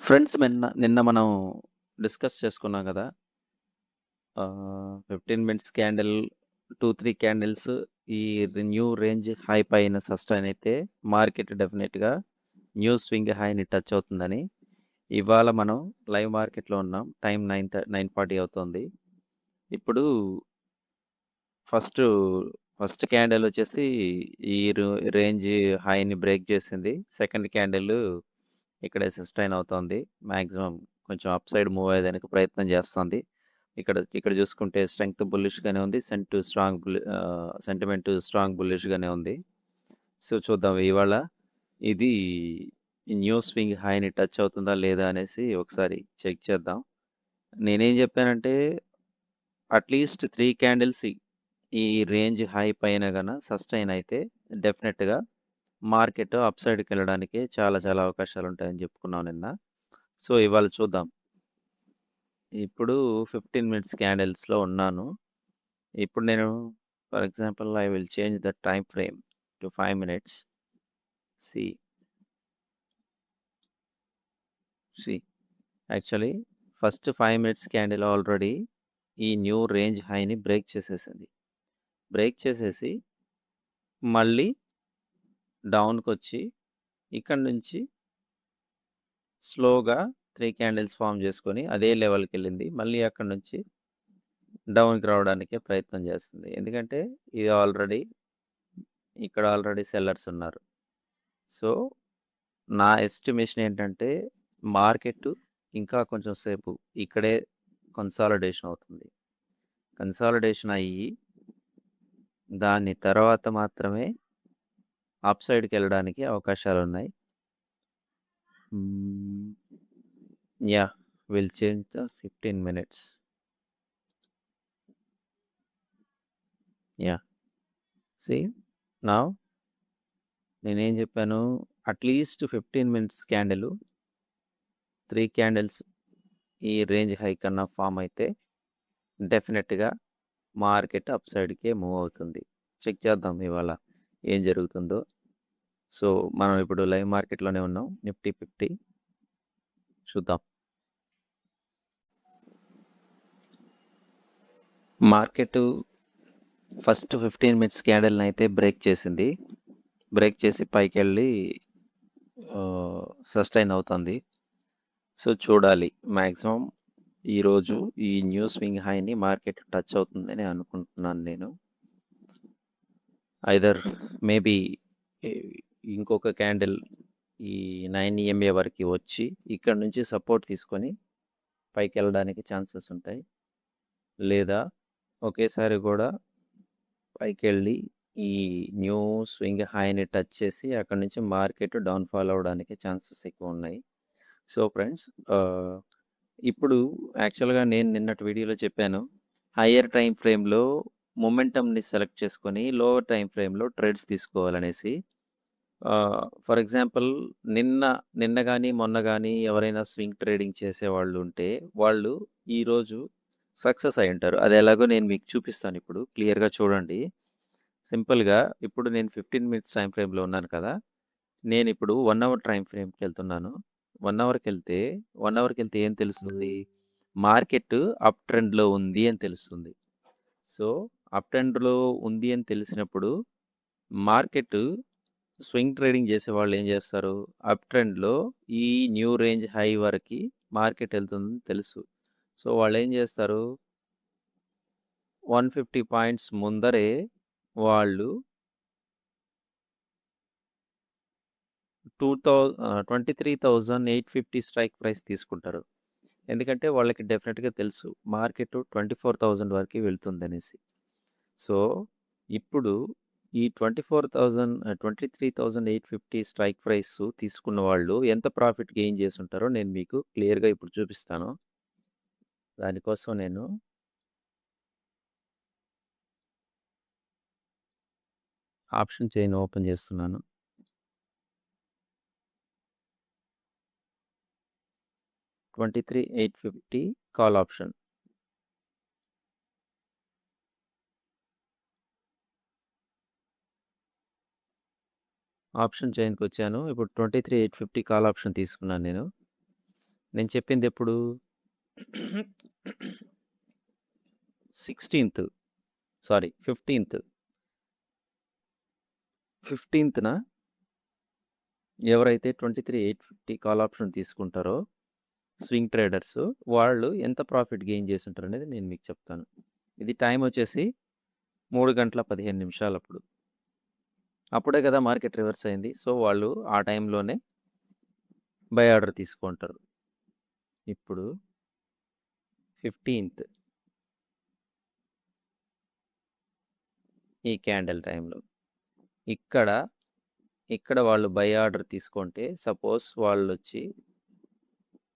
Friends నిన్న మనం discuss చేసుకున్నాం గదా! 15 మినిట్స్ క్యాండిల్ 2, 3 క్యాండిల్స్ ఈ న్యూ రేంజ్ హై పైన సస్టైన్ అయితే మార్కెట్ డెఫినిట్‌గా న్యూ స్వింగ్ హైని టచ్ అవుతుందని. ఇవాళ మనం లైవ్ మార్కెట్‌లో ఉన్నాం. టైం 9:40 అవుతోంది. ఇప్పుడు ఫస్టు ఫస్ట్ క్యాండిల్ వచ్చేసి ఈ రేంజ్ హైని బ్రేక్ చేసింది. సెకండ్ క్యాండిల్ ఇక్కడే సస్టైన్ అవుతోంది. మాక్సిమం కొంచెం అప్ సైడ్ మూవ్ అయ్యేదానికి ప్రయత్నం చేస్తోంది. ఇక్కడ ఇక్కడ చూసుకుంటే స్ట్రెంగ్త్ బుల్లిష్‌గానే ఉంది. సెంటిమెంట్ స్ట్రాంగ్ బుల్లిష్‌గానే ఉంది. సో, చూద్దాం ఇవాళ ఇది న్యూ స్వింగ్ హైని టచ్ అవుతుందా లేదా అనేసి ఒకసారి చెక్ చేద్దాం. నేనేం చెప్పానంటే అట్‌లీస్ట్ 3 క్యాండిల్స్ ఈ రేంజ్ హై పైన సస్టైన్ అయితే డెఫినిట్‌గా మార్కెట్ అప్ సైడ్‌కెళ్ళడానికి చాలా చాలా అవకాశాలుంటాయని చెప్పుకున్నాం నిన్న. సో, ఇవాళ చూద్దాం. ఇప్పుడు 15 మినిట్స్ క్యాండిల్స్‌లో ఉన్నాను. ఇప్పుడు నేను for example I will change the time frame to 5 minutes. See, see actually first 5 minutes candle already ఈ న్యూ రేంజ్ హైని బ్రేక్ చేసేసింది. బ్రేక్ చేసేసి మళ్ళీ డౌన్‌కొచ్చి ఇక్కడి నుంచి స్లోగా 3 క్యాండిల్స్ ఫార్మ్ చేసుకొని అదే లెవెల్‌కెళ్ళింది. మళ్ళీ అక్కడి నుంచి డౌన్‌కి రావడానికే ప్రయత్నం చేస్తుంది. ఎందుకంటే ఇది ఇక్కడ ఆల్రెడీ సెల్లర్స్ ఉన్నారు. సో, నా ఎస్టిమేషన్ ఏంటంటే మార్కెట్ ఇంకా కొంచెం సేపు ఇక్కడే కన్సాలిడేషన్ అవుతుంది. కన్సాలిడేషన్ అయ్యి దాని తర్వాత మాత్రమే అప్ సైడ్‌కెళ్ళడానికి అవకాశాలున్నాయి. Hmm. Yeah! Will change the 15 minutes. Yeah! See now నేనేం చెప్పాను అట్‌లీస్ట్ 15 మినిట్స్ క్యాండిల్ 3 క్యాండిల్స్ ఈ రేంజ్ హై కన్నా ఫార్మ్ అయితే డెఫినిట్‌గా మార్కెట్ అప్ సైడ్‌కే మూవ్ అవుతుంది. చెక్ చేద్దాం ఇవాళ ఏం జరుగుతుందో. సో, మనం ఇప్పుడు లైవ్ మార్కెట్‌లోనే ఉన్నాం. నిఫ్టీ 50 చూద్దాం. మార్కెటు ఫస్ట్ 15 మినిట్స్ క్యాండిల్‌నయితే బ్రేక్ చేసింది. బ్రేక్ చేసి పైకెళ్ళి సస్టైన్ అవుతుంది. సో, చూడాలి. మాక్సిమం ఈరోజు ఈ న్యూ స్వింగ్ హైని మార్కెట్ టచ్ అవుతుందని అనుకుంటున్నాను నేను. ఐదర్ మేబీ ఎ ఇంకొక క్యాండిల్ ఈ 9 ఈఎంఏ వరకి వచ్చి ఇక్కడి నుంచి సపోర్ట్ తీసుకొని పైకెళ్ళడానికి ఛాన్సెస్ ఉంటాయి. లేదా ఒకేసారి గూడా పైకెళ్ళి ఈ న్యూ స్వింగ్ హైని టచ్ చేసి అక్కడి నుంచి మార్కెట్ డౌన్‌ఫాల్ అవ్వడానికి ఛాన్సెస్ ఎక్కువున్నాయి. సో, ఫ్రెండ్స్ ఆహ్, ఇప్పుడు యాక్చువల్‌గా నేను నిన్నటి వీడియోలో చెప్పాను. హయ్యర్ టైమ్ ఫ్రేమ్‌లో మొమెంటమ్‌ని సెలెక్ట్ చేసుకొని లోవర్ టైమ్ ఫ్రేమ్‌లో ట్రేడ్స్ తీసుకోవాలనేసి. ఫర్ ఎగ్జాంపుల్ నిన్న నిన్న గాని, మొన్న గాని ఎవరైనా స్వింగ్ ట్రేడింగ్ చేసేవాళ్ళుంటే వాళ్ళు ఈరోజు సక్సెస్ అయ్యుంటారు. అదెలాగో నేను మీకు చూపిస్తానిప్పుడు. క్లియర్‌గా చూడండి. సింపుల్‌గా ఇప్పుడు నేను 15 మినిట్స్ టైమ్ ఫ్రేమ్‌లో ఉన్నాను కదా! నేనిప్పుడు 1 అవర్ టైమ్ ఫ్రేమ్‌కెళ్తున్నాను. 1 అవర్‌కెళ్తే 1 అవర్‌కెళ్తే ఏం తెలుస్తుంది? మార్కెట్ అప్ ట్రెండ్‌లో ఉంది అని తెలుస్తుంది. సో, అప్ ట్రెండ్‌లో ఉంది అని తెలిసినప్పుడు మార్కెట్ స్వింగ్ ట్రేడింగ్ చేసేవాళ్ళు ఏం చేస్తారు? అప్ ట్రెండ్‌లో ఈ న్యూ రేంజ్ హై వరకి మార్కెట్ ఎళ్తుందని తెలుసు. సో, వాళ్ళేం చేస్తారు? 150 పాయింట్స్ ముందరే వాళ్ళు 23,850 స్ట్రైక్ ప్రైస్ తీసుకుంటారు. ఎందుకంటే వాళ్ళకి డెఫినిట్‌గా తెలుసు. మార్కెట్ 24,000 వరకి వెళ్తుందనేసి. సో, ఇప్పుడు ఈ 23,850 స్ట్రైక్ ప్రైస్ తీసుకున్న వాళ్ళు ఎంత ప్రాఫిట్ గెయిన్ చేసుంటారో నేను మీకు క్లియర్‌గా ఇప్పుడు చూపిస్తాను. దానికోసం నేను ఆప్షన్ చైన్ ఓపెన్ చేస్తున్నాను. 23,850 కాల్ ఆప్షన్. ఆప్షన్ చైన్‌కొచ్చాను. ఇప్పుడు 23,850 కాల్ ఆప్షన్ తీసుకున్నాను నేను. నేను చెప్పిందెప్పుడు? 16థ్ సారీ 15థ్. 15థ్‌న ఎవరైతే 23,850 కాల్ ఆప్షన్ తీసుకుంటారో స్వింగ్ ట్రేడర్స్ వాళ్ళు ఎంత ప్రాఫిట్ గెయిన్ చేసుంటారనేది నేను మీకు చెప్తాను. ఇది టైం వచ్చేసి 3 గంటల 15 నిమిషాలప్పుడు. అప్పుడే కదా మార్కెట్ రివర్స్ అయింది. సో, వాళ్ళు ఆ టైంలోనే బై ఆర్డర్ తీసుకుంటారు. ఇప్పుడు 15థ్ ఈ క్యాండిల్ టైంలో. ఇక్కడ, ఇక్కడ వాళ్ళు బై ఆర్డర్ తీసుకుంటే సపోజ్ వాళ్ళొచ్చి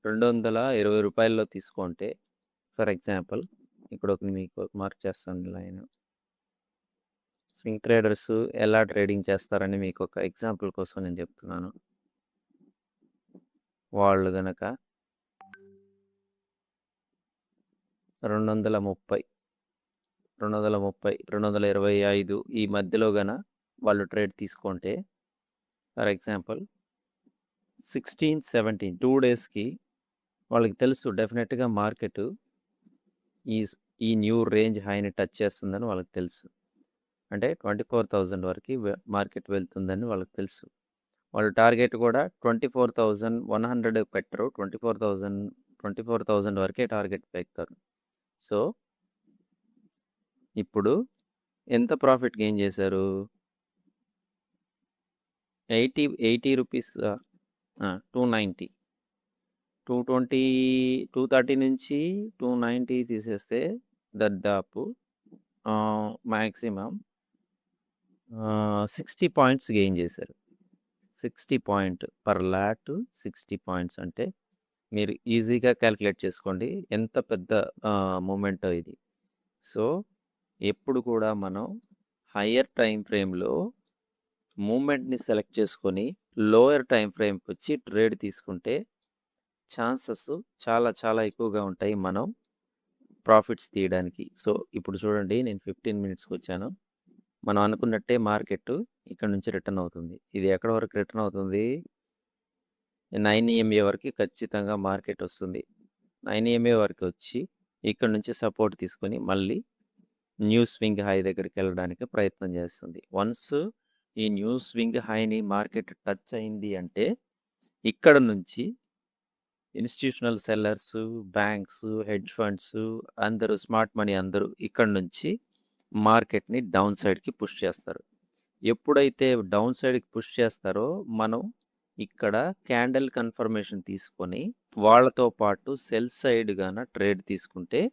రూ. 220 తీసుకుంటే ఫర్ ఎగ్జాంపుల్ ఇక్కడ మీకు మార్క్ చేస్తాను లైన్. స్వింగ్ ట్రేడర్స్ ఎలా ట్రేడింగ్ చేస్తారని మీకు ఒక ఎగ్జాంపుల్ కోసం నేను చెప్తున్నాను. వాళ్ళు గనక 230, 230, 225 ఈ మధ్యలో వాళ్ళు ట్రేడ్ తీసుకుంటే ఫర్ ఎగ్జాంపుల్ 16, 17 2 డేస్‌కి వాళ్ళకి తెలుసు డెఫినెట్‌గా మార్కెట్ ఈ న్యూ రేంజ్ హైని టచ్ చేస్తుందని వాళ్ళకి తెలుసు. అంటే 24,000 వరకు మార్కెట్ వెళ్తుందని వాళ్ళకి తెలుసు. వాళ్ళు టార్గెట్ కూడా 24,100 పెట్టరు. 24,000 వరకే టార్గెట్ పెడతారు. సో, ఇప్పుడు ఎంత ప్రాఫిట్ గెయిన్ చేశారు? 80 రూపీస్ 290. 220, 230 నుంచి 290 తీసేస్తే దాదాపు మాక్సిమం 60 పాయింట్స్ గెయిన్ చేశారు. 60 పాయింట్ పర్ లాట్ 60 పాయింట్స్ అంటే మీరు ఈజీగా క్యాలిక్యులేట్ చేసుకోండి ఎంత పెద్ద మూమెంటో ఇది. సో, ఎప్పుడు కూడా మనం హయ్యర్ టైం ఫ్రేమ్‌లో మూమెంట్‌ని సెలెక్ట్ చేసుకొని లోయర్ టైం ఫ్రేమ్‌కి వచ్చి ట్రేడ్ తీసుకుంటే ఛాన్సెస్ చాలా చాలా ఎక్కువగా ఉంటాయి మనం ప్రాఫిట్స్ తీయడానికి. సో, ఇప్పుడు చూడండి నేను 15 మినిట్స్‌కొచ్చాను. మనం అనుకున్నట్టే మార్కెట్ ఇక్కడ నుంచి రిటర్న్ అవుతుంది. ఇది ఎక్కడి వరకు రిటర్న్ అవుతుంది? 9 ఈఎంఏ వరకు ఖచ్చితంగా మార్కెట్ వస్తుంది. 9 ఈఎంఏ వరకు వచ్చి ఇక్కడ నుంచి సపోర్ట్ తీసుకొని మళ్ళీ న్యూ స్వింగ్ హై దగ్గరికి వెళ్ళడానికి ప్రయత్నం చేస్తుంది. వన్స్ ఈ న్యూ స్వింగ్ హైని మార్కెట్ టచ్ అయింది అంటే ఇక్కడ నుంచి institutional sellers, banks, hedge funds అందరూ స్మార్ట్ మనీ అందరూ ఇక్కడ నుంచి మార్కెట్‌ని డౌన్ సైడ్‌కి పుష్ చేస్తారు. ఎప్పుడైతే డౌన్ సైడ్‌కి పుష్ చేస్తారో మనం ఇక్కడ క్యాండిల్ కన్ఫర్మేషన్ తీసుకొని వాళ్ళతో పాటు సెల్ సైడ్ ట్రేడ్ తీసుకుంటే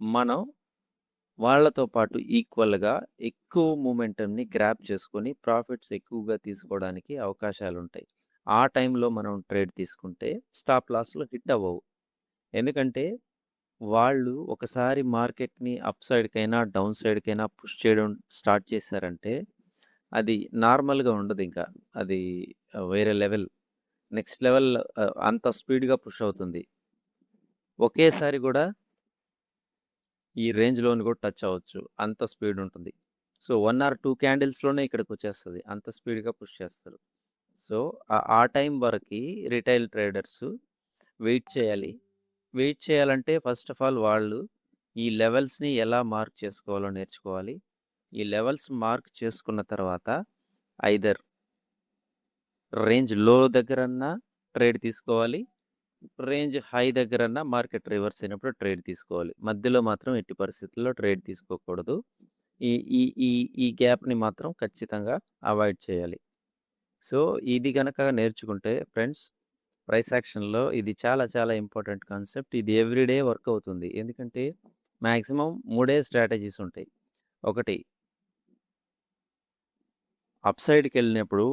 మనం వాళ్ళతో పాటు ఈక్వల్‌గా ఎక్కువ మొమెంటమ్‌ని గ్రాబ్ చేసుకొని ప్రాఫిట్స్ ఎక్కువగా తీసుకోవడానికి అవకాశాలుంటాయి. ఆ టైంలో మనం ట్రేడ్ తీసుకుంటే స్టాప్ లాస్‌లు హిట్ అవ్వవు. ఎందుకంటే వాళ్ళు ఒకసారి మార్కెట్‌ని అప్ సైడ్‌కైనా, డౌన్ సైడ్‌కైనా పుష్ చేయడం స్టార్ట్ చేశారంటే అది నార్మల్‌గా ఉండదింక. అది వేరే లెవెల్. నెక్స్ట్ లెవెల్ అంత స్పీడ్‌గా పుష్ అవుతుంది. ఒకేసారి గూడా ఈ రేంజ్‌లోని గూడా టచ్ అవ్వచ్చు. అంత స్పీడ్ ఉంటుంది. సో, 1 ఆర్ 2 క్యాండిల్స్‌లోనే ఇక్కడికొచ్చేస్తది. అంత స్పీడ్‌గా పుష్ చేస్తారు. సో, ఆ టైం వరకి రిటైల్ ట్రేడర్స్ వెయిట్ చేయాలి. వెయిట్ చేయాలంటే ఫస్ట్ ఆఫ్ ఆల్ వాళ్ళు ఈ లెవెల్స్‌ని ఎలా మార్క్ చేసుకోవాలో నేర్చుకోవాలి. ఈ లెవెల్స్ మార్క్ చేసుకున్న తర్వాత ఐదర్ రేంజ్ లో దగ్గరన్నా ట్రేడ్ తీసుకోవాలి. రేంజ్ హై దగ్గరన్నా మార్కెట్ రివర్స్ అయినప్పుడు ట్రేడ్ తీసుకోవాలి. మధ్యలో మాత్రం ఎట్టి పరిస్థితుల్లో ట్రేడ్ తీసుకోకూడదు. ఈ ఈ ఈ ఈ గ్యాప్‌ని మాత్రం ఖచ్చితంగా అవాయిడ్ చేయాలి. సో, ఇది గనక నేర్చుకుంటే ఫ్రెండ్స్ ప్రైస్ యాక్షన్‌లో ఇది చాలా చాలా ఇంపార్టెంట్ కాన్సెప్ట్. ఇది ఎవ్రీ డే వర్క్ అవుతుంది. ఎందుకంటే మాక్సిమం 3 స్ట్రాటజీస్ ఉంటాయి. ఒకటి అప్ సైడ్‌కెళ్ళినప్పుడు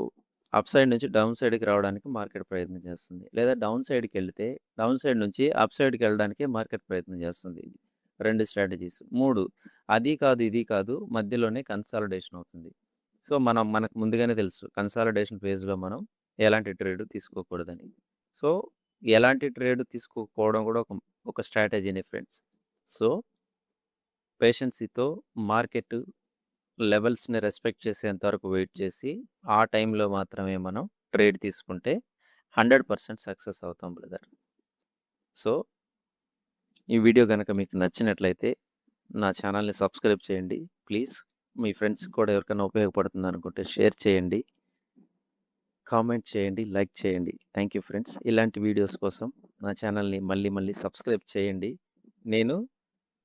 అప్ సైడ్ నుంచి డౌన్ సైడ్‌కి రావడానికి మార్కెట్ ప్రయత్నం చేస్తుంది. లేదా డౌన్ సైడ్‌కెళ్తే డౌన్ సైడ్ నుంచి అప్ సైడ్‌కెళ్ళడానికే మార్కెట్ ప్రయత్నం చేస్తుంది. 2 స్ట్రాటజీస్. 3 అది కాదు, ఇది కాదు మధ్యలోనే కన్సాలిడేషన్ అవుతుంది. సో, మనకు ముందుగానే తెలుసు కన్సాలిడేషన్ ఫేజ్‌లో మనం ఎలాంటి ట్రేడ్ తీసుకోకూడదని. సో, ఎలాంటి ట్రేడ్ తీసుకోకపోవడం కూడా ఒక స్ట్రాటజీనే ఫ్రెండ్స్. సో, పేషెన్సీతో మార్కెట్ లెవెల్స్‌ని రెస్పెక్ట్ చేసేంత వరకు వెయిట్ చేసి, ఆ టైంలో మాత్రమే మనం ట్రేడ్ తీసుకుంటే 100% సక్సెస్ అవుతాం బ్రదర్. సో, ఈ వీడియో గనక మీకు నచ్చినట్లయితే నా ఛానల్‌ని సబ్స్క్రైబ్ చేయండి ప్లీజ్. మీ ఫ్రెండ్స్‌కి కూడా ఎవరికైనా ఉపయోగపడుతుందనుకుంటే షేర్ చేయండి. కామెంట్ చేయండి, లైక్ చేయండి. Thank you friends. ఇలాంటి వీడియోస్ కోసం నా ఛానల్‌ని మళ్ళీ సబ్స్క్రైబ్ చేయండి. నేను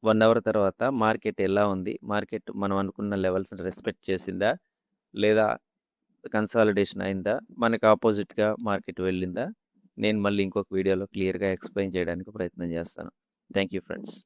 1 అవర్ తర్వాత మార్కెట్ ఎలా ఉంది? మార్కెట్ మనం అనుకున్న లెవెల్స్‌ని రెస్పెక్ట్ చేసిందా? లేదా కన్సాలిడేషన్ అయిందా? మనకు అపోజిట్‌గా మార్కెట్ వెళ్ళిందా? నేను మళ్ళీ ఇంకొక వీడియోలో క్లియర్‌గా ఎక్స్‌ప్లెయిన్ చేయడానికి ప్రయత్నం చేస్తాను. Thank you friends.